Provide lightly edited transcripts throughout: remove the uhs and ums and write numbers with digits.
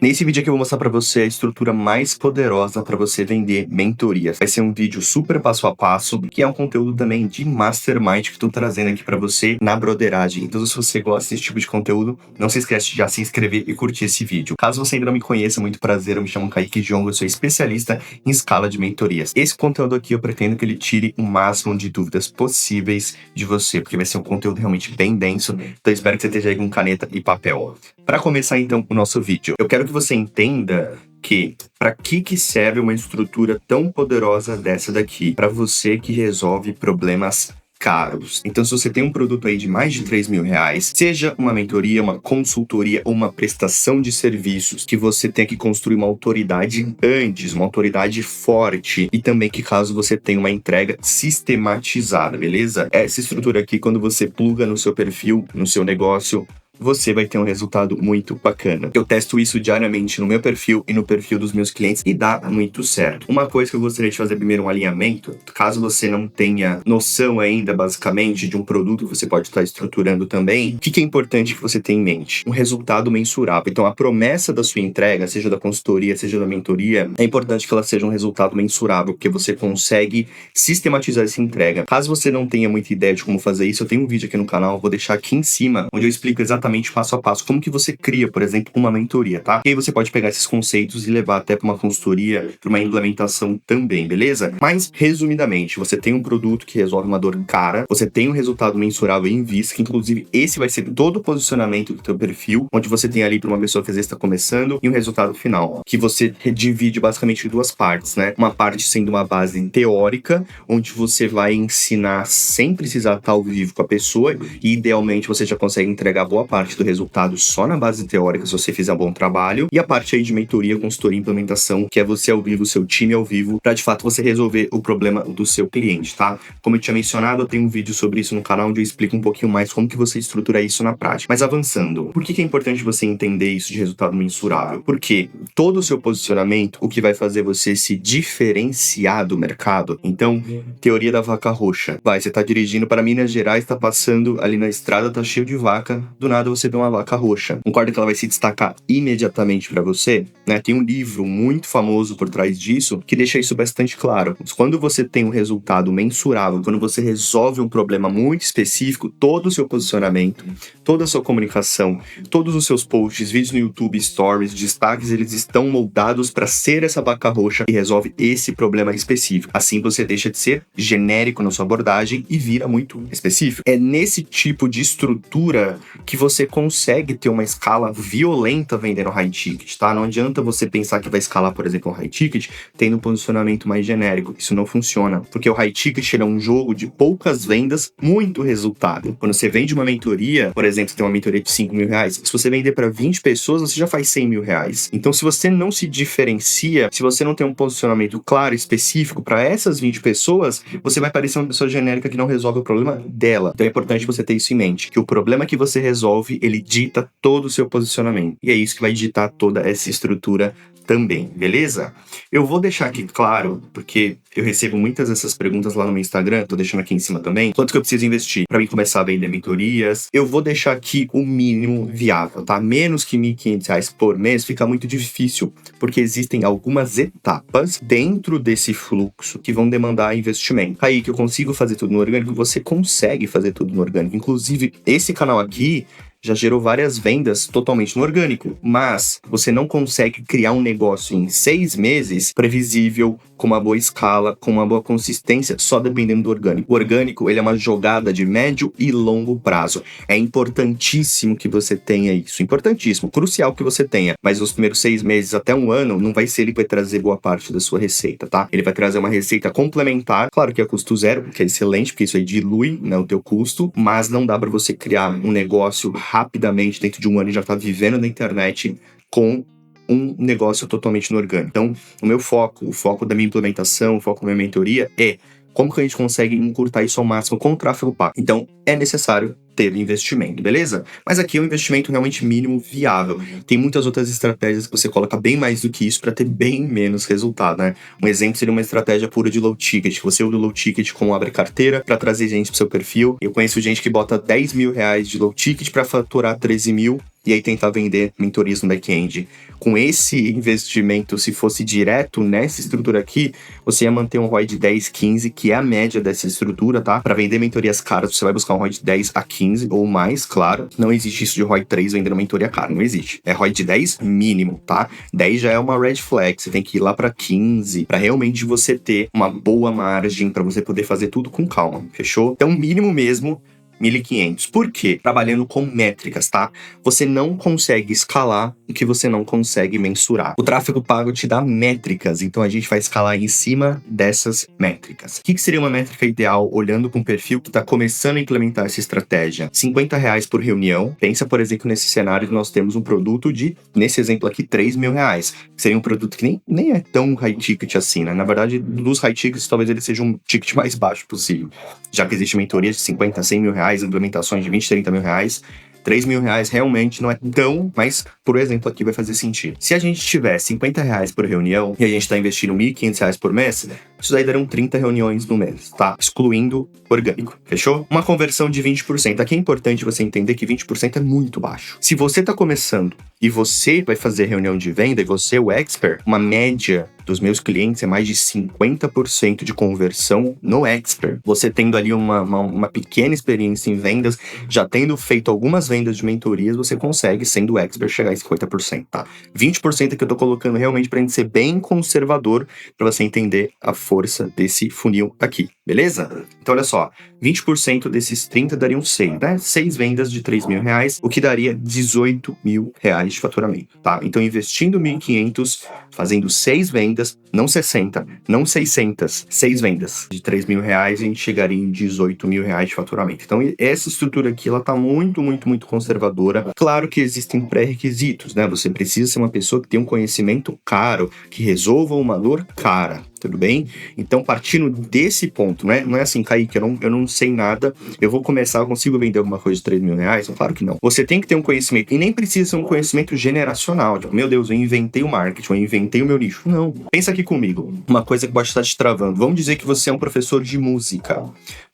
Nesse vídeo aqui eu vou mostrar para você a estrutura mais poderosa para você vender mentorias. Vai ser um vídeo super passo a passo, que é um conteúdo também de mastermind que eu tô trazendo aqui para você na broderagem. Então se você gosta desse tipo de conteúdo, não se esquece de já se inscrever e curtir esse vídeo. Caso você ainda não me conheça, muito prazer, eu me chamo Kaique Djongo, eu sou especialista em escala de mentorias. Esse conteúdo aqui eu pretendo que ele tire o máximo de dúvidas possíveis de você, porque vai ser um conteúdo realmente bem denso, então espero que você esteja aí com caneta e papel. Para começar então o nosso vídeo, eu quero que você entenda que para que serve uma estrutura tão poderosa dessa daqui, para você que resolve problemas caros. Então, se você tem um produto aí de mais de 3 mil reais, seja uma mentoria, uma consultoria ou uma prestação de serviços, que você tenha que construir uma autoridade antes, uma autoridade forte, e também que caso você tenha uma entrega sistematizada, beleza? Essa estrutura aqui, quando você pluga no seu perfil, no seu negócio, você vai ter um resultado muito bacana. Eu testo isso diariamente no meu perfil e no perfil dos meus clientes e dá muito certo. Uma coisa que eu gostaria de fazer primeiro um alinhamento, caso você não tenha noção ainda, basicamente, de um produto que você pode estar estruturando também, o que é importante que você tenha em mente? Um resultado mensurável. Então, a promessa da sua entrega, seja da consultoria, seja da mentoria, é importante que ela seja um resultado mensurável, porque você consegue sistematizar essa entrega. Caso você não tenha muita ideia de como fazer isso, eu tenho um vídeo aqui no canal, vou deixar aqui em cima, onde eu explico exatamente passo a passo como que você cria, por exemplo, uma mentoria, tá? E aí você pode pegar esses conceitos e levar até para uma consultoria, para uma implementação também, beleza? Mas, resumidamente, você tem um produto que resolve uma dor cara, você tem um resultado mensurável em vista, que inclusive esse vai ser todo o posicionamento do teu perfil, onde você tem ali para uma pessoa que às vezes está começando, e um resultado final, que você divide basicamente em duas partes, né? Uma parte sendo uma base teórica, onde você vai ensinar sem precisar estar ao vivo com a pessoa, e idealmente você já consegue entregar boa parte do resultado só na base teórica, se você fizer um bom trabalho, e a parte aí de mentoria, consultoria e implementação, que é você ao vivo, seu time ao vivo, para de fato você resolver o problema do seu cliente, tá? Como eu tinha mencionado, eu tenho um vídeo sobre isso no canal, onde eu explico um pouquinho mais como que você estrutura isso na prática. Mas avançando, por que é importante você entender isso de resultado mensurável? Porque todo o seu posicionamento, o que vai fazer você se diferenciar do mercado, então, teoria da vaca roxa. Você tá dirigindo para Minas Gerais, tá passando ali na estrada, tá cheio de vaca, do nada você vê uma vaca roxa. Concorda que ela vai se destacar imediatamente para você? Né? Tem um livro muito famoso por trás disso que deixa isso bastante claro. Quando você tem um resultado mensurável, quando você resolve um problema muito específico, todo o seu posicionamento, toda a sua comunicação, todos os seus posts, vídeos no YouTube, stories, destaques, eles estão moldados para ser essa vaca roxa que resolve esse problema específico. Assim você deixa de ser genérico na sua abordagem e vira muito específico. É nesse tipo de estrutura que você consegue ter uma escala violenta vendendo high ticket, tá? Não adianta você pensar que vai escalar, por exemplo, um high ticket tendo um posicionamento mais genérico. Isso não funciona, porque o high ticket ele é um jogo de poucas vendas, muito resultado. Quando você vende uma mentoria, por exemplo, você tem uma mentoria de 5 mil reais, se você vender para 20 pessoas, você já faz 100 mil reais. Então, se você não se diferencia, se você não tem um posicionamento claro, específico para essas 20 pessoas, você vai parecer uma pessoa genérica que não resolve o problema dela. Então, é importante você ter isso em mente, que o problema que você resolve, ele dita todo o seu posicionamento. E é isso que vai ditar toda essa estrutura também, beleza? Eu vou deixar aqui claro, porque eu recebo muitas dessas perguntas lá no meu Instagram, tô deixando aqui em cima também, quanto que eu preciso investir para mim começar a vender mentorias. Eu vou deixar aqui o mínimo viável, tá? Menos que R$1.500 por mês fica muito difícil, porque existem algumas etapas dentro desse fluxo que vão demandar investimento. Aí que eu consigo fazer tudo no orgânico, você consegue fazer tudo no orgânico. Inclusive, esse canal aqui já gerou várias vendas totalmente no orgânico, mas você não consegue criar um negócio em 6 meses previsível, com uma boa escala, com uma boa consistência, só dependendo do orgânico. O orgânico, ele é uma jogada de médio e longo prazo. É importantíssimo que você tenha isso, importantíssimo, crucial que você tenha, mas nos primeiros 6 meses até um ano, não vai ser ele que vai trazer boa parte da sua receita, tá? Ele vai trazer uma receita complementar, claro que é custo zero, que é excelente, porque isso aí dilui, né, o teu custo, mas não dá para você criar um negócio rapidamente, dentro de um ano, e já tá vivendo na internet com um negócio totalmente no orgânico. Então, o foco da minha implementação, o foco da minha mentoria é como que a gente consegue encurtar isso ao máximo com o tráfego pago. Então, é necessário ter investimento, beleza? Mas aqui é um investimento realmente mínimo viável. Tem muitas outras estratégias que você coloca bem mais do que isso para ter bem menos resultado, né? Um exemplo seria uma estratégia pura de low ticket, que você usa o low ticket como abre carteira para trazer gente pro seu perfil. Eu conheço gente que bota 10 mil reais de low ticket para faturar 13 mil e aí tentar vender mentorias no back-end. Com esse investimento, se fosse direto nessa estrutura aqui, você ia manter um ROI de 10, 15, que é a média dessa estrutura, tá? Para vender mentorias caras, você vai buscar um ROI de 10 a 15 ou mais, claro. Não existe isso de ROI 3 vendendo mentoria cara, não existe. É ROI de 10 mínimo, tá? 10 já é uma red flag, você tem que ir lá para 15, para realmente você ter uma boa margem, para você poder fazer tudo com calma, fechou? Então, mínimo mesmo, 1.500. Por quê? Trabalhando com métricas, tá? Você não consegue escalar o que você não consegue mensurar. O tráfego pago te dá métricas, então a gente vai escalar em cima dessas métricas. O que seria uma métrica ideal olhando com um perfil que está começando a implementar essa estratégia? R$50 por reunião. Pensa, por exemplo, nesse cenário que nós temos um produto de, nesse exemplo aqui, R$3.000. Seria um produto que nem é tão high ticket assim, né? Na verdade, dos high tickets, talvez ele seja um ticket mais baixo possível. Já que existe mentorias de 50, 100 mil reais, implementações de 20, 30 mil reais, R$3.000 realmente não é tão, mas por exemplo aqui vai fazer sentido. Se a gente tiver R$50 por reunião e a gente está investindo R$1.500 por mês, isso daí darão 30 reuniões no mês, tá? Excluindo orgânico, fechou? Uma conversão de 20%. Aqui é importante você entender que 20% é muito baixo. Se você está começando e você vai fazer reunião de venda e você é o expert, uma média dos meus clientes é mais de 50% de conversão no expert. Você tendo ali uma pequena experiência em vendas, já tendo feito algumas vendas de mentorias, você consegue, sendo expert, chegar a 50%, tá? 20% é que eu tô colocando realmente pra gente ser bem conservador, pra você entender a força desse funil aqui, beleza? Então, olha só, 20% desses 30 dariam 6, né? 6 vendas de R$3.000, o que daria R$18.000 de faturamento, tá? Então, investindo 1.500, fazendo 6 vendas, não 60, não 600, 6 vendas de R$3.000, a gente chegaria em R$18.000 de faturamento. Então, essa estrutura aqui, ela tá muito, muito, muito conservadora. Claro que existem pré-requisitos, né? Você precisa ser uma pessoa que tem um conhecimento caro, que resolva uma dor cara. Tudo bem? Então, partindo desse ponto, né? Não é assim, Kaique, eu não sei nada, eu vou começar, eu consigo vender alguma coisa de R$3.000? Claro que não. Você tem que ter um conhecimento, e nem precisa ser um conhecimento generacional. Tipo, meu Deus, eu inventei o marketing, eu inventei o meu nicho. Não. Pensa aqui comigo, uma coisa que pode estar te travando. Vamos dizer que você é um professor de música.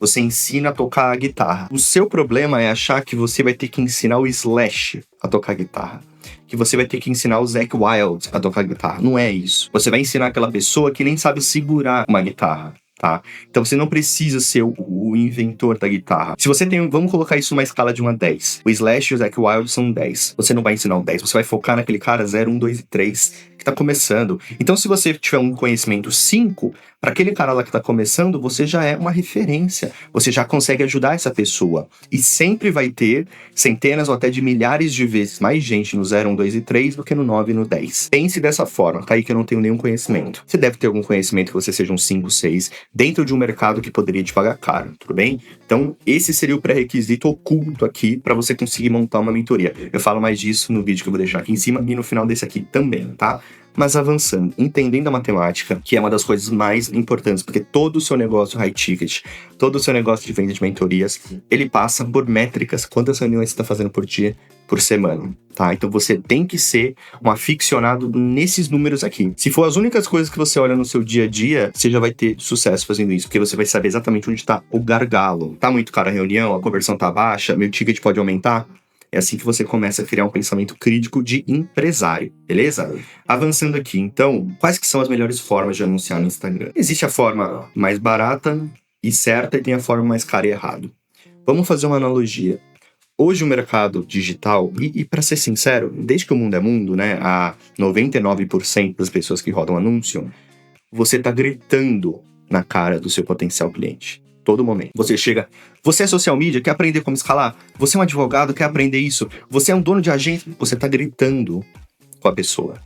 Você ensina a tocar a guitarra. O seu problema é achar que você vai ter que ensinar o Slash a tocar guitarra, que você vai ter que ensinar o Zakk Wylde a tocar guitarra. Não é isso. Você vai ensinar aquela pessoa que nem sabe segurar uma guitarra, tá? Então você não precisa ser o inventor da guitarra. Se você tem, vamos colocar isso numa escala de 1 a 10. O Slash e o Zakk Wylde são 10. Você não vai ensinar um 10, você vai focar naquele cara 0, 1, 2 e 3 que tá começando. Então se você tiver um conhecimento 5, para aquele cara lá que tá começando, você já é uma referência. Você já consegue ajudar essa pessoa. E sempre vai ter centenas ou até de milhares de vezes mais gente no 0, 1, 2 e 3 do que no 9 e no 10. Pense dessa forma, tá aí que eu não tenho nenhum conhecimento. Você deve ter algum conhecimento que você seja um 5, 6, dentro de um mercado que poderia te pagar caro, tudo bem? Então, esse seria o pré-requisito oculto aqui para você conseguir montar uma mentoria. Eu falo mais disso no vídeo que eu vou deixar aqui em cima e no final desse aqui também, tá? Mas avançando, entendendo a matemática, que é uma das coisas mais importantes, porque todo o seu negócio high ticket, todo o seu negócio de venda de mentorias, ele passa por métricas, quantas reuniões você está fazendo por dia, por semana, tá? Então você tem que ser um aficionado nesses números aqui. Se for as únicas coisas que você olha no seu dia a dia, você já vai ter sucesso fazendo isso, porque você vai saber exatamente onde está o gargalo. Tá muito cara a reunião, a conversão tá baixa, meu ticket pode aumentar? É assim que você começa a criar um pensamento crítico de empresário, beleza? Avançando aqui, então, quais que são as melhores formas de anunciar no Instagram? Existe a forma mais barata e certa e tem a forma mais cara e errado. Vamos fazer uma analogia. Hoje o mercado digital, e para ser sincero, desde que o mundo é mundo, né, a 99% das pessoas que rodam anúncio, você tá gritando na cara do seu potencial cliente. Todo momento. Você chega, você é social media, quer aprender como escalar? Você é um advogado, quer aprender isso? Você é um dono de agência? Você tá gritando com a pessoa.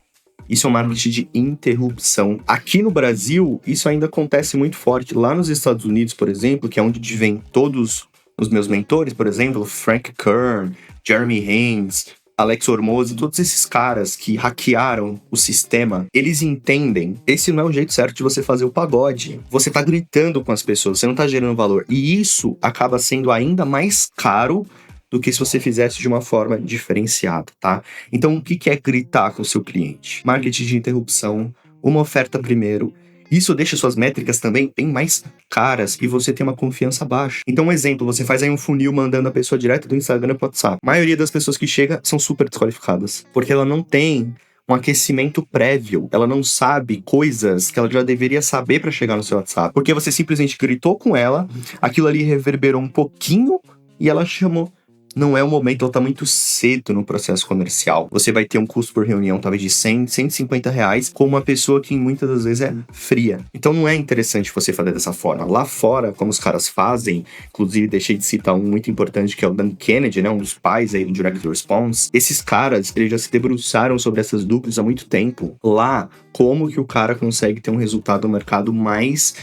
Isso é um marketing de interrupção. Aqui no Brasil, isso ainda acontece muito forte. Lá nos Estados Unidos, por exemplo, que é onde vem todos os meus mentores, por exemplo, Frank Kern, Jeremy Haynes, Alex Hormozi, todos esses caras que hackearam o sistema, eles entendem, esse não é o jeito certo de você fazer o pagode. Você tá gritando com as pessoas, você não tá gerando valor. E isso acaba sendo ainda mais caro do que se você fizesse de uma forma diferenciada, tá? Então, o que é gritar com o seu cliente? Marketing de interrupção, uma oferta primeiro, Isso deixa suas métricas também bem mais caras e você tem uma confiança baixa. Então, um exemplo, você faz aí um funil mandando a pessoa direto do Instagram pro WhatsApp. A maioria das pessoas que chega são super desqualificadas, porque ela não tem um aquecimento prévio. Ela não sabe coisas que ela já deveria saber para chegar no seu WhatsApp. Porque você simplesmente gritou com ela, aquilo ali reverberou um pouquinho e ela chamou. Não é o momento, ela tá muito cedo no processo comercial. Você vai ter um custo por reunião talvez de 100, 150 reais com uma pessoa que muitas das vezes é fria. Então não é interessante você fazer dessa forma. Lá fora, como os caras fazem, inclusive deixei de citar um muito importante que é o Dan Kennedy, né, um dos pais aí do Direct Response. Esses caras, eles já se debruçaram sobre essas dúvidas há muito tempo. Lá, como que o cara consegue ter um resultado no mercado mais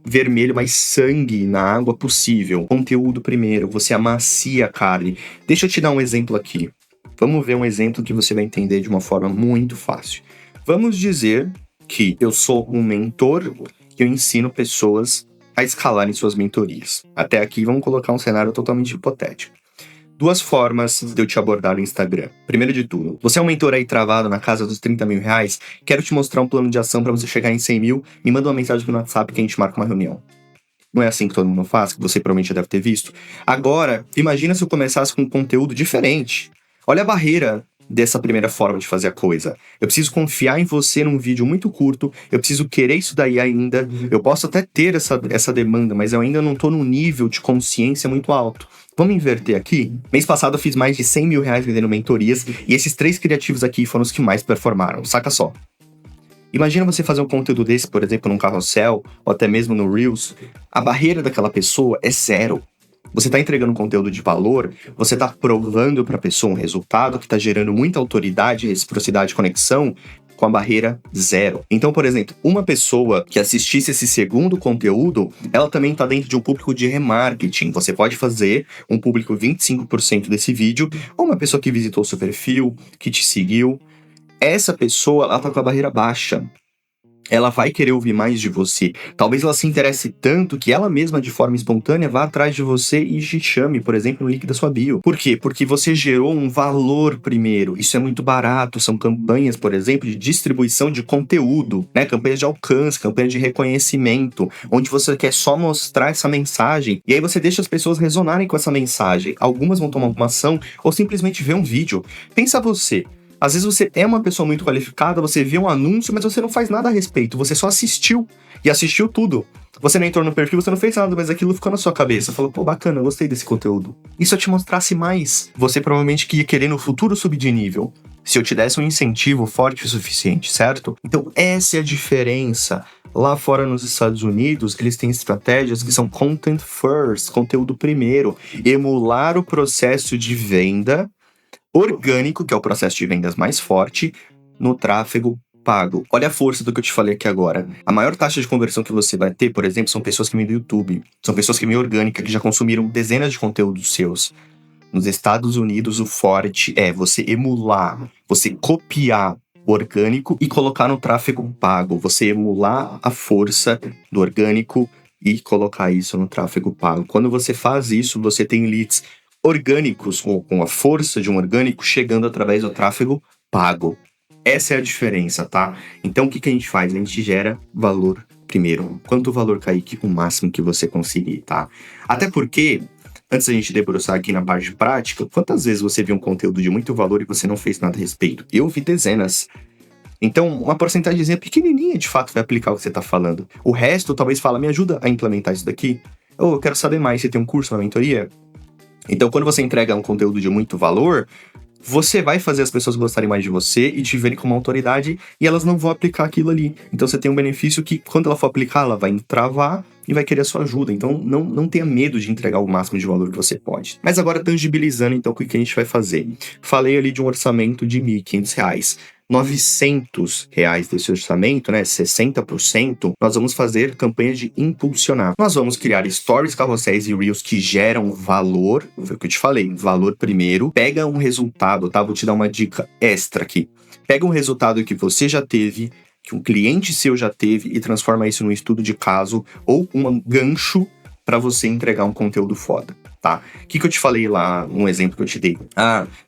vermelho, mais sangue na água possível. Conteúdo primeiro, você amacia a carne. Deixa eu te dar um exemplo aqui. Vamos ver um exemplo que você vai entender de uma forma muito fácil. Vamos dizer que eu sou um mentor e eu ensino pessoas a escalarem suas mentorias. Até aqui, vamos colocar um cenário totalmente hipotético. Duas formas de eu te abordar no Instagram. Primeiro de tudo, você é um mentor aí travado na casa dos 30 mil reais? Quero te mostrar um plano de ação para você chegar em 100 mil. Me manda uma mensagem aqui no WhatsApp que a gente marca uma reunião. Não é assim que todo mundo faz, que você provavelmente já deve ter visto. Agora, imagina se eu começasse com um conteúdo diferente. Olha a barreira dessa primeira forma de fazer a coisa. Eu preciso confiar em você num vídeo muito curto, eu preciso querer isso daí ainda, eu posso até ter essa demanda, mas eu ainda não tô num nível de consciência muito alto. Vamos inverter aqui? Mês passado eu fiz mais de 100 mil reais vendendo mentorias e esses 3 criativos aqui foram os que mais performaram, saca só. Imagina você fazer um conteúdo desse, por exemplo, num carrossel ou até mesmo no Reels. A barreira daquela pessoa é zero. Você está entregando um conteúdo de valor, você está provando para a pessoa um resultado que está gerando muita autoridade, reciprocidade e conexão com a barreira zero. Então, por exemplo, uma pessoa que assistisse esse segundo conteúdo, ela também está dentro de um público de remarketing. Você pode fazer um público 25% desse vídeo, ou uma pessoa que visitou o seu perfil, que te seguiu. Essa pessoa, ela está com a barreira baixa. Ela vai querer ouvir mais de você. Talvez ela se interesse tanto que ela mesma, de forma espontânea, vá atrás de você e te chame, por exemplo, no link da sua bio. Por quê? Porque você gerou um valor primeiro. Isso é muito barato. São campanhas, por exemplo, de distribuição de conteúdo, né? Campanhas de alcance, campanhas de reconhecimento, onde você quer só mostrar essa mensagem. E aí você deixa as pessoas resonarem com essa mensagem. Algumas vão tomar uma ação ou simplesmente ver um vídeo. Pensa você. Às vezes você é uma pessoa muito qualificada, você vê um anúncio, mas você não faz nada a respeito. Você só assistiu. E assistiu tudo. Você não entrou no perfil, você não fez nada, mas aquilo ficou na sua cabeça. Falou, pô, bacana, eu gostei desse conteúdo. E se eu te mostrasse mais? Você provavelmente ia querer no futuro subir de nível. Se eu te desse um incentivo forte o suficiente, certo? Então, essa é a diferença. Lá fora nos Estados Unidos, eles têm estratégias que são content first, conteúdo primeiro. Emular o processo de venda orgânico, que é o processo de vendas mais forte, no tráfego pago. Olha a força do que eu te falei aqui agora. A maior taxa de conversão que você vai ter, por exemplo, são pessoas que vêm do YouTube. São pessoas que vêm orgânica, que já consumiram dezenas de conteúdos seus. Nos Estados Unidos, o forte é você emular, você copiar o orgânico e colocar no tráfego pago. Você emular a força do orgânico e colocar isso no tráfego pago. Quando você faz isso, você tem leads orgânicos, ou com a força de um orgânico, chegando através do tráfego pago. Essa é a diferença, tá? Então, o que a gente faz? A gente gera valor primeiro. Quanto valor, Kaique? O máximo que você conseguir, tá? Até porque, antes da gente debruçar aqui na parte prática, quantas vezes você viu um conteúdo de muito valor e você não fez nada a respeito? Eu vi dezenas. Então, uma porcentagemzinha pequenininha, de fato, vai aplicar o que você tá falando. O resto, talvez, fala, me ajuda a implementar isso daqui. Ou eu quero saber mais, você tem um curso, uma mentoria? Então, quando você entrega um conteúdo de muito valor, você vai fazer as pessoas gostarem mais de você e te verem como autoridade e elas não vão aplicar aquilo ali. Então, você tem um benefício que, quando ela for aplicar, ela vai travar e vai querer a sua ajuda. Então, não tenha medo de entregar o máximo de valor que você pode. Mas agora, tangibilizando, então, o que a gente vai fazer? Falei ali de um orçamento de R$ 1.500. R$900 desse orçamento, né, 60%, nós vamos fazer campanhas de impulsionar. Nós vamos criar stories, carrosséis e reels que geram valor, foi o que eu te falei, valor primeiro. Pega um resultado, tá? Vou te dar uma dica extra aqui. Pega um resultado que você já teve, que um cliente seu já teve e transforma isso num estudo de caso ou um gancho para você entregar um conteúdo foda. tá? O que eu te falei lá, um exemplo que eu te dei?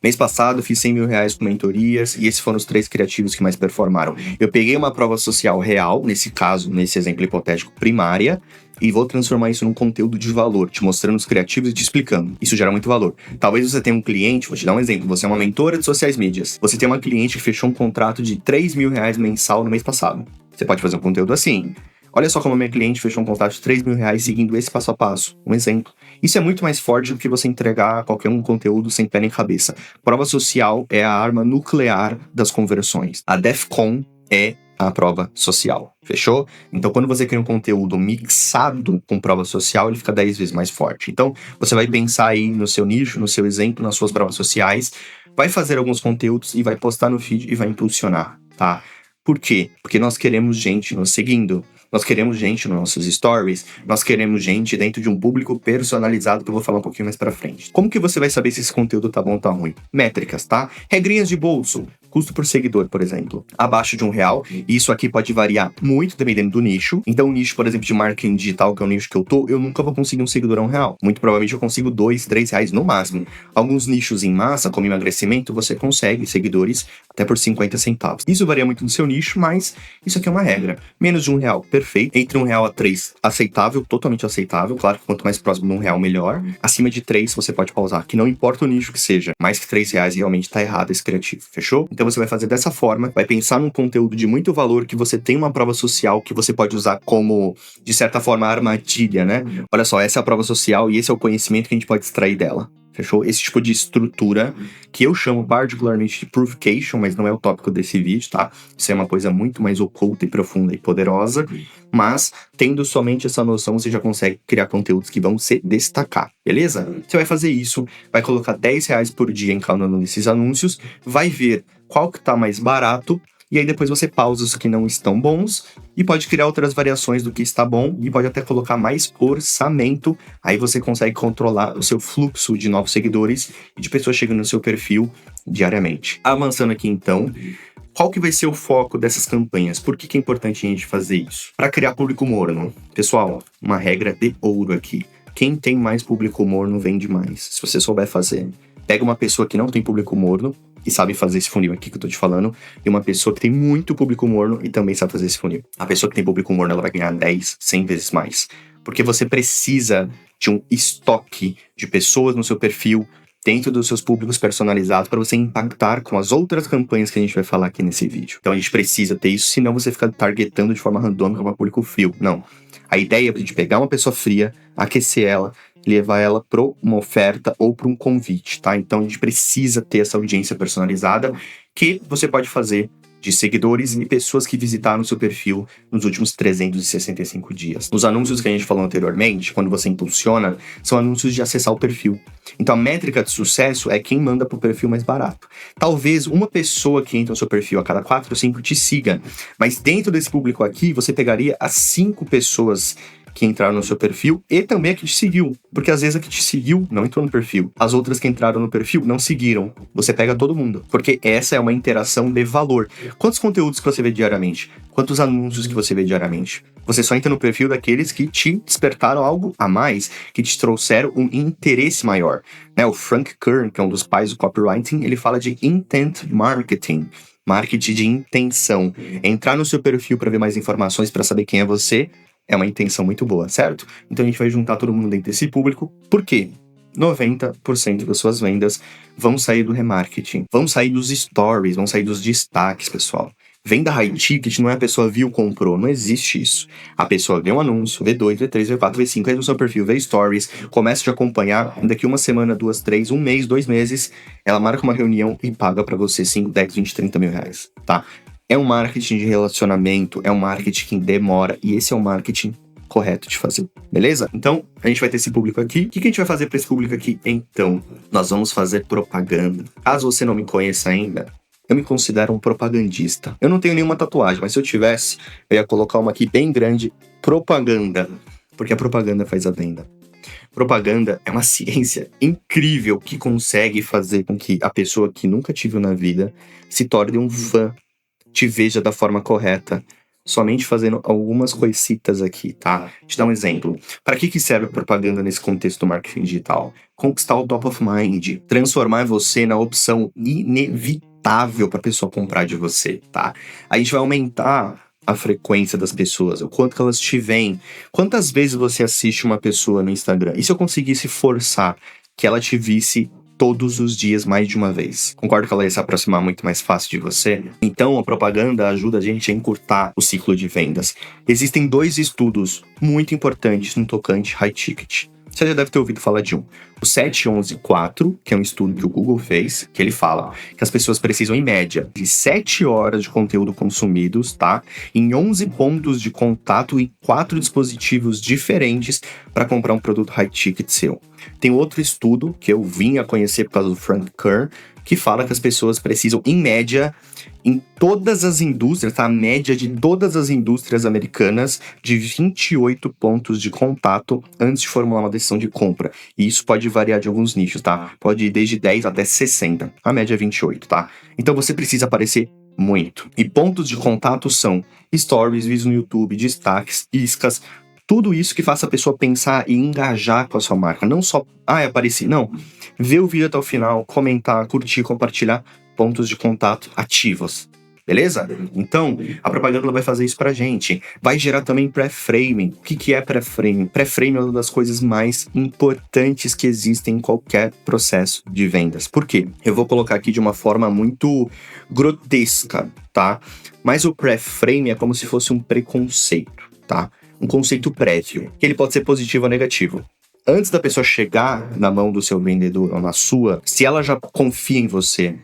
Mês passado eu fiz 100 mil reais com mentorias e esses foram os 3 criativos que mais performaram. Eu peguei uma prova social real, nesse caso, nesse exemplo hipotético, primária, e vou transformar isso num conteúdo de valor, te mostrando os criativos e te explicando. Isso gera muito valor. Talvez você tenha um cliente, vou te dar um exemplo, você é uma mentora de sociais mídias. Você tem uma cliente que fechou um contrato de 3 mil reais mensal no mês passado. Você pode fazer um conteúdo assim. Olha só como a minha cliente fechou um contrato de 3 mil reais seguindo esse passo a passo. Um exemplo. Isso é muito mais forte do que você entregar qualquer um conteúdo sem pé nem cabeça. Prova social é a arma nuclear das conversões. A DEFCON é a prova social. Fechou? Então, quando você cria um conteúdo mixado com prova social, ele fica 10 vezes mais forte. Então, você vai pensar aí no seu nicho, no seu exemplo, nas suas provas sociais, vai fazer alguns conteúdos e vai postar no feed e vai impulsionar, tá? Por quê? Porque nós queremos gente nos seguindo. Nós queremos gente nos nossos stories, nós queremos gente dentro de um público personalizado, que eu vou falar um pouquinho mais pra frente. Como que você vai saber se esse conteúdo tá bom ou tá ruim? Métricas, tá? Regrinhas de bolso. Custo por seguidor, por exemplo, abaixo de R$1. Isso aqui pode variar muito dependendo do nicho. Então, o nicho, por exemplo, de marketing digital, que é o nicho que eu nunca vou conseguir um seguidor a R$1. Muito provavelmente eu consigo R$2, R$3 no máximo. Alguns nichos em massa, como emagrecimento, você consegue seguidores até por 50 centavos. Isso varia muito no seu nicho, mas isso aqui é uma regra. Menos de R$1, perfeito. Entre R$1 a 3, aceitável, totalmente aceitável. Claro que quanto mais próximo de R$1, melhor. Acima de 3, você pode pausar, que não importa o nicho que seja. Mais que R$3 realmente tá errado esse criativo, fechou? Então você vai fazer dessa forma, vai pensar num conteúdo de muito valor, que você tem uma prova social que você pode usar como, de certa forma, armadilha, né? Olha só, essa é a prova social e esse é o conhecimento que a gente pode extrair dela. Fechou? Esse tipo de estrutura, que eu chamo particularmente de proofication, mas não é o tópico desse vídeo, tá? Isso é uma coisa muito mais oculta e profunda e poderosa, mas tendo somente essa noção, você já consegue criar conteúdos que vão se destacar, beleza? Você vai fazer isso, vai colocar R$10 por dia em cada um desses anúncios, vai ver qual que tá mais barato, e aí depois você pausa os que não estão bons e pode criar outras variações do que está bom e pode até colocar mais orçamento. Aí você consegue controlar o seu fluxo de novos seguidores e de pessoas chegando no seu perfil diariamente. Avançando aqui então, qual que vai ser o foco dessas campanhas? Por que é importante a gente fazer isso? Para criar público morno. Pessoal, uma regra de ouro aqui. Quem tem mais público morno vende mais. Se você souber fazer. Pega uma pessoa que não tem público morno e sabe fazer esse funil aqui que eu tô te falando, e uma pessoa que tem muito público morno e também sabe fazer esse funil. A pessoa que tem público morno, ela vai ganhar 10, 100 vezes mais. Porque você precisa de um estoque de pessoas no seu perfil, dentro dos seus públicos personalizados, para você impactar com as outras campanhas que a gente vai falar aqui nesse vídeo. Então a gente precisa ter isso, senão você fica targetando de forma randômica para público frio. Não. A ideia é a gente pegar uma pessoa fria, aquecer ela, levar ela para uma oferta ou para um convite, tá? Então a gente precisa ter essa audiência personalizada que você pode fazer de seguidores e pessoas que visitaram o seu perfil nos últimos 365 dias. Os anúncios que a gente falou anteriormente, quando você impulsiona, são anúncios de acessar o perfil. Então a métrica de sucesso é quem manda pro perfil mais barato. Talvez uma pessoa que entra no seu perfil a cada 4 ou 5 te siga, mas dentro desse público aqui, você pegaria as 5 pessoas que entraram no seu perfil e também a que te seguiu. Porque às vezes a que te seguiu não entrou no perfil. As outras que entraram no perfil não seguiram. Você pega todo mundo. Porque essa é uma interação de valor. Quantos conteúdos que você vê diariamente? Quantos anúncios que você vê diariamente? Você só entra no perfil daqueles que te despertaram algo a mais, que te trouxeram um interesse maior. Né? O Frank Kern, que é um dos pais do copywriting, ele fala de intent marketing. Marketing de intenção. Entrar no seu perfil para ver mais informações, para saber quem é você, é uma intenção muito boa, certo? Então a gente vai juntar todo mundo dentro desse público. Por quê? 90% das suas vendas vão sair do remarketing, vão sair dos stories, vão sair dos destaques, pessoal. Venda high ticket não é a pessoa viu, comprou, não existe isso. A pessoa vê um anúncio, vê 2, vê 3, vê 4, vê 5, aí no seu perfil, vê stories, começa a te acompanhar, daqui uma semana, 2, 3, um mês, 2 meses, ela marca uma reunião e paga pra você 5, 10, 20, 30 mil reais, tá? É um marketing de relacionamento, é um marketing que demora, e esse é o marketing correto de fazer, beleza? Então, a gente vai ter esse público aqui. O que a gente vai fazer para esse público aqui? Então, nós vamos fazer propaganda. Caso você não me conheça ainda, eu me considero um propagandista. Eu não tenho nenhuma tatuagem, mas se eu tivesse, eu ia colocar uma aqui bem grande, propaganda, porque a propaganda faz a venda. Propaganda é uma ciência incrível que consegue fazer com que a pessoa que nunca te viu na vida se torne um fã, te veja da forma correta. somente fazendo algumas coisitas aqui, tá? Te dar um exemplo. Para que serve a propaganda nesse contexto do marketing digital? Conquistar o top of mind, transformar você na opção inevitável para a pessoa comprar de você, tá? A gente vai aumentar a frequência das pessoas, o quanto que elas te veem. Quantas vezes você assiste uma pessoa no Instagram? E se eu conseguisse forçar que ela te visse todos os dias mais de uma vez? Concordo que ela ia se aproximar muito mais fácil de você? Então, a propaganda ajuda a gente a encurtar o ciclo de vendas. Existem 2 estudos muito importantes no tocante high ticket. Você já deve ter ouvido falar de um. O 7-11-4, que é um estudo que o Google fez, que ele fala que as pessoas precisam, em média, de 7 horas de conteúdo consumidos, tá? Em 11 pontos de contato em 4 dispositivos diferentes para comprar um produto high ticket seu. Tem outro estudo que eu vim a conhecer por causa do Frank Kern, que fala que as pessoas precisam, em média, em todas as indústrias, tá? A média de todas as indústrias americanas, de 28 pontos de contato antes de formular uma decisão de compra. E isso pode variar de alguns nichos, tá? Pode ir desde 10 até 60. A média é 28, tá? Então você precisa aparecer muito. E pontos de contato são stories, vídeos no YouTube, destaques, iscas, tudo isso que faça a pessoa pensar e engajar com a sua marca. Não só, apareci. Não. Ver o vídeo até o final, comentar, curtir, compartilhar, pontos de contato ativos. Beleza? Então, a propaganda vai fazer isso pra gente. Vai gerar também pré-framing. O que é pré-framing? Pré-framing é uma das coisas mais importantes que existem em qualquer processo de vendas. Por quê? Eu vou colocar aqui de uma forma muito grotesca, tá? Mas o pré-framing é como se fosse um preconceito, tá? Um conceito prévio, que ele pode ser positivo ou negativo. Antes da pessoa chegar na mão do seu vendedor ou na sua, se ela já confia em você,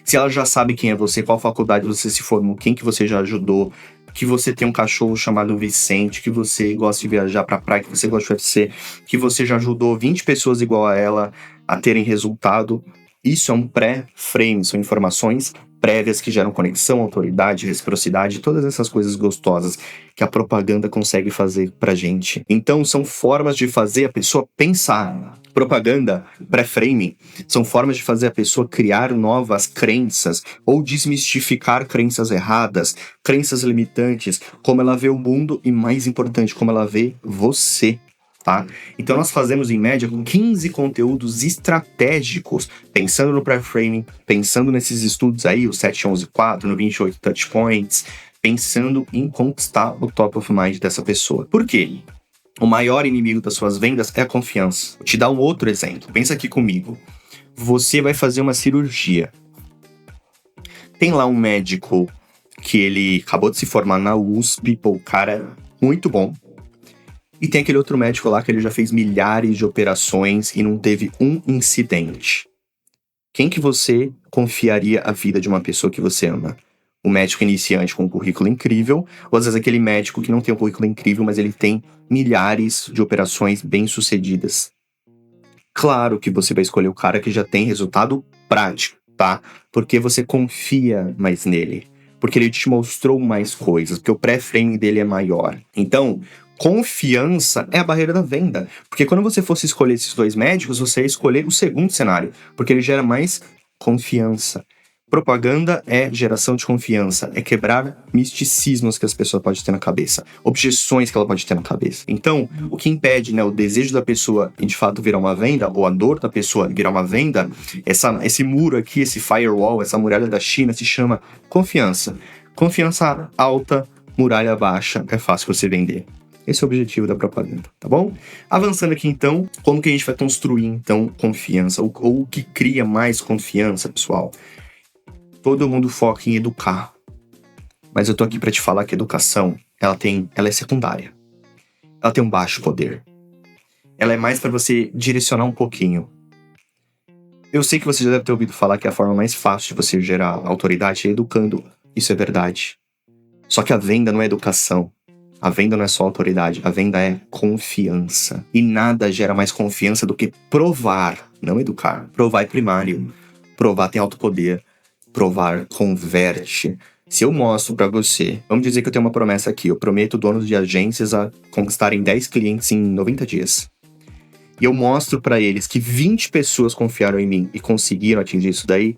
se ela já sabe quem é você, qual faculdade você se formou, quem que você já ajudou, que você tem um cachorro chamado Vicente, que você gosta de viajar pra praia, que você gosta de UFC, que você já ajudou 20 pessoas igual a ela a terem resultado, isso é um pré-frame, são informações prévias que geram conexão, autoridade, reciprocidade, todas essas coisas gostosas que a propaganda consegue fazer pra gente. Então, são formas de fazer a pessoa pensar. Propaganda, pré-framing, são formas de fazer a pessoa criar novas crenças ou desmistificar crenças erradas, crenças limitantes, como ela vê o mundo e, mais importante, como ela vê você. Tá? Então nós fazemos em média 15 conteúdos estratégicos, pensando no pré-framing, pensando nesses estudos aí, o 7-11-4, no 28 touch points, pensando em conquistar o top of mind dessa pessoa. Por quê? O maior inimigo das suas vendas é a confiança. Vou te dar um outro exemplo. Pensa aqui comigo. Você vai fazer uma cirurgia. Tem lá um médico que ele acabou de se formar na USP, pô, o cara é muito bom. E tem aquele outro médico lá que ele já fez milhares de operações e não teve um incidente. Quem que você confiaria a vida de uma pessoa que você ama? O médico iniciante com um currículo incrível, ou às vezes aquele médico que não tem um currículo incrível, mas ele tem milhares de operações bem-sucedidas. Claro que você vai escolher o cara que já tem resultado prático, tá? Porque você confia mais nele. Porque ele te mostrou mais coisas, porque o pré-frame dele é maior. Então, confiança é a barreira da venda. Porque quando você fosse escolher esses 2 médicos, você ia escolher o segundo cenário, porque ele gera mais confiança. Propaganda é geração de confiança, é quebrar misticismos que as pessoas podem ter na cabeça, objeções que ela pode ter na cabeça. Então, o que impede, o desejo da pessoa em de fato virar uma venda, ou a dor da pessoa virar uma venda, esse muro aqui, esse firewall, essa muralha da China se chama confiança. Confiança alta, muralha baixa, é fácil você vender. Esse é o objetivo da propaganda, tá bom? Avançando aqui então, como que a gente vai construir então confiança? Ou o que cria mais confiança, pessoal? Todo mundo foca em educar. Mas eu tô aqui pra te falar que a educação, ela é secundária. Ela tem um baixo poder. Ela é mais pra você direcionar um pouquinho. Eu sei que você já deve ter ouvido falar que a forma mais fácil de você gerar autoridade é educando. Isso é verdade. Só que a venda não é educação. A venda não é só autoridade, a venda é confiança. E nada gera mais confiança do que provar, não educar. Provar é primário. Provar tem alto poder. Provar converte. Se eu mostro pra você, vamos dizer que eu tenho uma promessa aqui, eu prometo donos de agências a conquistarem 10 clientes em 90 dias. E eu mostro pra eles que 20 pessoas confiaram em mim e conseguiram atingir isso daí,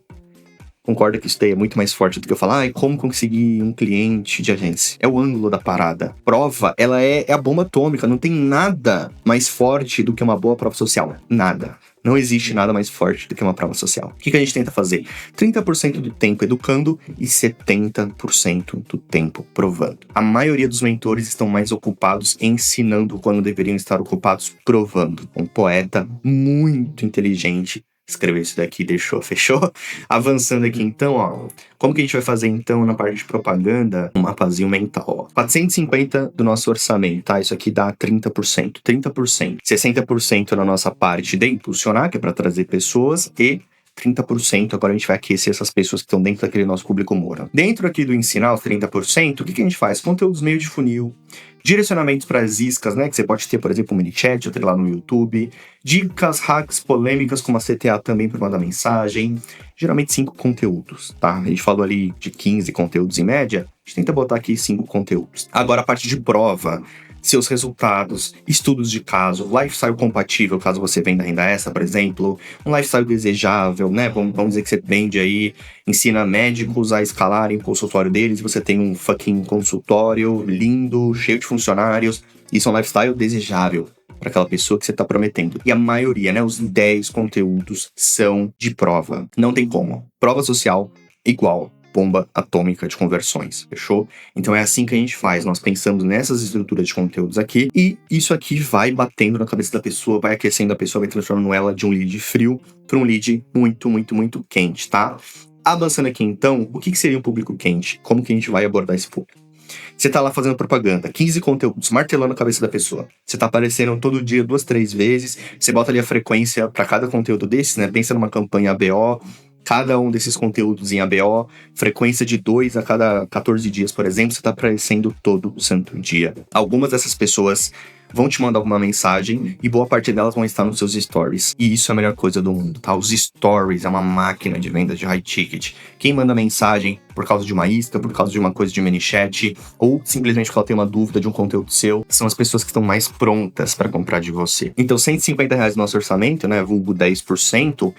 Concorda que isso daí é muito mais forte do que eu falar, como conseguir um cliente de agência? É o ângulo da parada. Prova, ela é a bomba atômica, não tem nada mais forte do que uma boa prova social. Nada. Não existe nada mais forte do que uma prova social. O que a gente tenta fazer? 30% do tempo educando e 70% do tempo provando. A maioria dos mentores estão mais ocupados ensinando quando deveriam estar ocupados provando. Um poeta muito inteligente escreveu isso daqui, deixou, fechou? Avançando aqui então, ó. Como que a gente vai fazer então na parte de propaganda? Um mapazinho mental, ó. 450 do nosso orçamento, tá? Isso aqui dá 30%. 30%. 60% na nossa parte de impulsionar, que é para trazer pessoas, e 30%, agora a gente vai aquecer essas pessoas que estão dentro daquele nosso público mora. Dentro aqui do ensinar, os 30%, o que a gente faz? Conteúdos meio de funil, direcionamentos para as iscas, né? Que você pode ter, por exemplo, um mini chat, ou ter lá no YouTube. Dicas, hacks, polêmicas, como a CTA também para mandar mensagem. Geralmente 5 conteúdos, tá? A gente falou ali de 15 conteúdos em média. A gente tenta botar aqui 5 conteúdos. Agora a parte de prova. Seus resultados, estudos de caso, lifestyle compatível, caso você venda renda extra, por exemplo, um lifestyle desejável, né? Vamos dizer que você vende aí, ensina médicos a escalarem o consultório deles, e você tem um fucking consultório lindo, cheio de funcionários. Isso é um lifestyle desejável para aquela pessoa que você está prometendo. E a maioria, né? Os 10 conteúdos são de prova. Não tem como. Prova social igual bomba atômica de conversões, fechou? Então é assim que a gente faz, nós pensamos nessas estruturas de conteúdos aqui, e isso aqui vai batendo na cabeça da pessoa, vai aquecendo a pessoa, vai transformando ela de um lead frio para um lead muito, muito, muito quente, tá? Avançando aqui então, o que seria um público quente? Como que a gente vai abordar esse público? Você tá lá fazendo propaganda, 15 conteúdos, martelando a cabeça da pessoa. Você tá aparecendo todo dia 2, 3 vezes, você bota ali a frequência para cada conteúdo desse, né? Pensa numa campanha ABO, cada um desses conteúdos em ABO, frequência de 2 a cada 14 dias, por exemplo, você tá aparecendo todo santo dia. Algumas dessas pessoas vão te mandar alguma mensagem e boa parte delas vão estar nos seus stories. E isso é a melhor coisa do mundo, tá? Os stories é uma máquina de venda de high ticket. Quem manda mensagem por causa de uma isca, por causa de uma coisa de mini chat, ou simplesmente porque ela tem uma dúvida de um conteúdo seu, são as pessoas que estão mais prontas para comprar de você. Então, R$150 no nosso orçamento, né, vulgo 10%,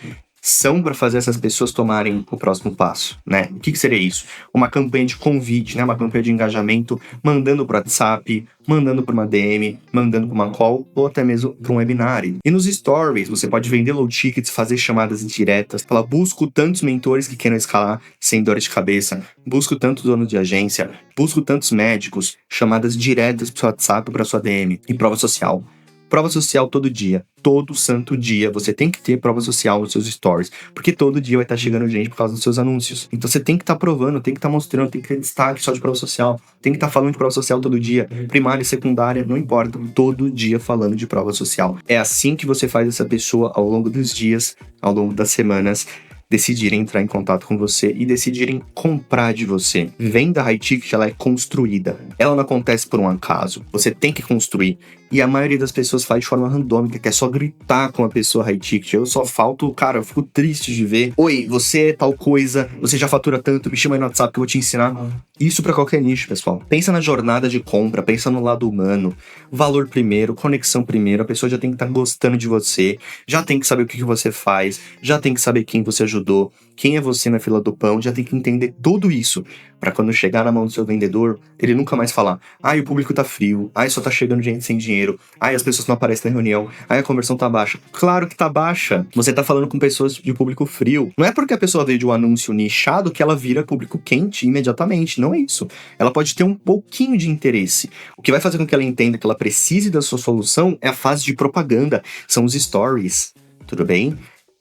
são para fazer essas pessoas tomarem o próximo passo, né? O que seria isso? Uma campanha de convite, né? Uma campanha de engajamento, mandando para o WhatsApp, mandando para uma DM, mandando para uma call, ou até mesmo para um webinar. E nos stories, você pode vender low tickets, fazer chamadas diretas, falar, busco tantos mentores que queiram escalar sem dor de cabeça, busco tantos donos de agência, busco tantos médicos, chamadas diretas para o seu WhatsApp ou para sua DM. E prova social. Prova social todo dia, todo santo dia, você tem que ter prova social nos seus stories, porque todo dia vai estar chegando gente por causa dos seus anúncios. Então você tem que estar provando, tem que estar mostrando, tem que ter destaque só de prova social, tem que estar falando de prova social todo dia, primária, secundária, não importa, todo dia falando de prova social. É assim que você faz essa pessoa ao longo dos dias, ao longo das semanas, decidirem entrar em contato com você e decidirem comprar de você. Venda high ticket, ela é construída. Ela não acontece por um acaso. Você tem que construir. E a maioria das pessoas faz de forma randômica, que é só gritar com a pessoa high ticket. Eu só falto, cara, eu fico triste de ver. Oi, você é tal coisa, você já fatura tanto, me chama aí no WhatsApp que eu vou te ensinar. Isso pra qualquer nicho, pessoal. Pensa na jornada de compra, pensa no lado humano. Valor primeiro, conexão primeiro. A pessoa já tem que estar gostando de você, já tem que saber o que você faz, já tem que saber quem você ajudou, quem é você na fila do pão, já tem que entender tudo isso. Pra quando chegar na mão do seu vendedor, ele nunca mais falar, o público tá frio, só tá chegando gente sem dinheiro, as pessoas não aparecem na reunião, a conversão tá baixa. Claro que tá baixa. Você tá falando com pessoas de público frio. Não é porque a pessoa veio de um anúncio nichado que ela vira público quente imediatamente. Não é isso. Ela pode ter um pouquinho de interesse. O que vai fazer com que ela entenda que ela precise da sua solução é a fase de propaganda. São os stories. Tudo bem?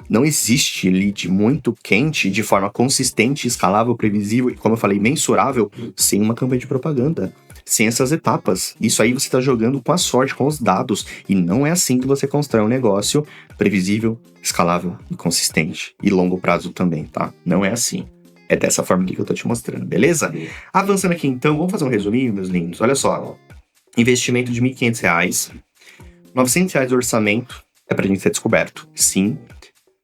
Não existe lead muito quente de forma consistente, escalável, previsível e, como eu falei, mensurável, sem uma campanha de propaganda, sem essas etapas. Isso aí você está jogando com a sorte, com os dados, e não é assim que você constrói um negócio previsível, escalável e consistente, e longo prazo também, tá? Não é assim. É dessa forma que eu tô te mostrando, beleza? Avançando aqui então, vamos fazer um resuminho, meus lindos? Olha só, investimento de R$1.500, R$900 de orçamento é pra gente ser descoberto, sim.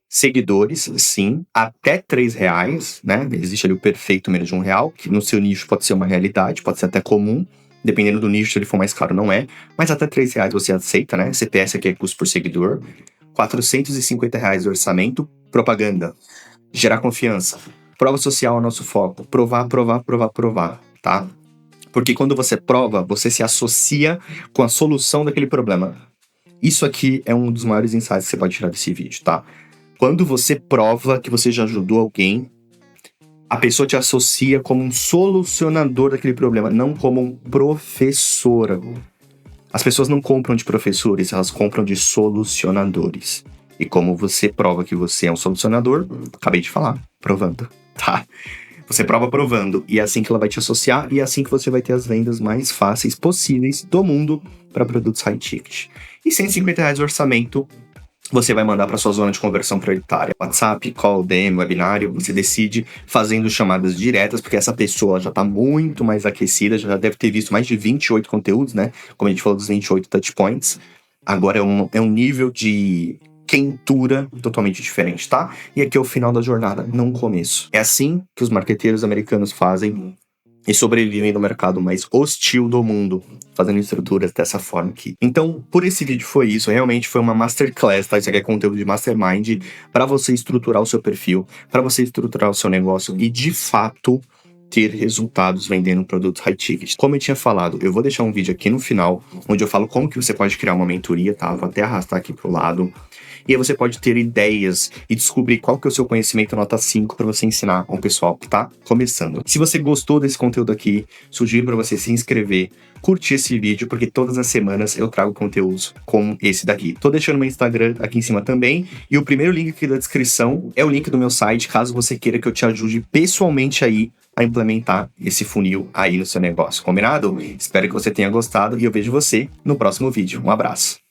Seguidores, sim, até R$3, né? Existe ali o perfeito menos de R$1, que no seu nicho pode ser uma realidade, pode ser até comum, dependendo do nicho, se ele for mais caro, não é, mas até R$3 você aceita, né? CPS aqui é custo por seguidor, R$450 de orçamento, propaganda, gerar confiança. Prova social é o nosso foco. Provar, provar, provar, provar, tá? Porque quando você prova, você se associa com a solução daquele problema. Isso aqui é um dos maiores insights que você pode tirar desse vídeo, tá? Quando você prova que você já ajudou alguém, a pessoa te associa como um solucionador daquele problema, não como um professor. As pessoas não compram de professores, elas compram de solucionadores. E como você prova que você é um solucionador, acabei de falar, provando, tá? Você prova provando, e é assim que ela vai te associar, e é assim que você vai ter as vendas mais fáceis possíveis do mundo para produtos high ticket. E R$150 de orçamento, você vai mandar para sua zona de conversão prioritária. WhatsApp, call, DM, webinário, você decide fazendo chamadas diretas, porque essa pessoa já está muito mais aquecida, já deve ter visto mais de 28 conteúdos, né? Como a gente falou dos 28 touchpoints. Agora é um nível de quentura totalmente diferente, tá? E aqui é o final da jornada, não o começo. É assim que os marqueteiros americanos fazem e sobrevivem no mercado mais hostil do mundo, fazendo estruturas dessa forma aqui. Então, por esse vídeo foi isso, realmente foi uma masterclass, tá? Isso aqui é conteúdo de mastermind para você estruturar o seu perfil, para você estruturar o seu negócio e, de fato, ter resultados vendendo produtos high ticket. Como eu tinha falado, eu vou deixar um vídeo aqui no final, onde eu falo como que você pode criar uma mentoria, tá? Vou até arrastar aqui pro lado. E aí você pode ter ideias e descobrir qual que é o seu conhecimento nota 5 para você ensinar ao pessoal que tá começando. Se você gostou desse conteúdo aqui, sugiro para você se inscrever, curtir esse vídeo, porque todas as semanas eu trago conteúdos como esse daqui. Tô deixando meu Instagram aqui em cima também, e o primeiro link aqui da descrição é o link do meu site, caso você queira que eu te ajude pessoalmente aí a implementar esse funil aí no seu negócio, combinado? Espero que você tenha gostado e eu vejo você no próximo vídeo. Um abraço!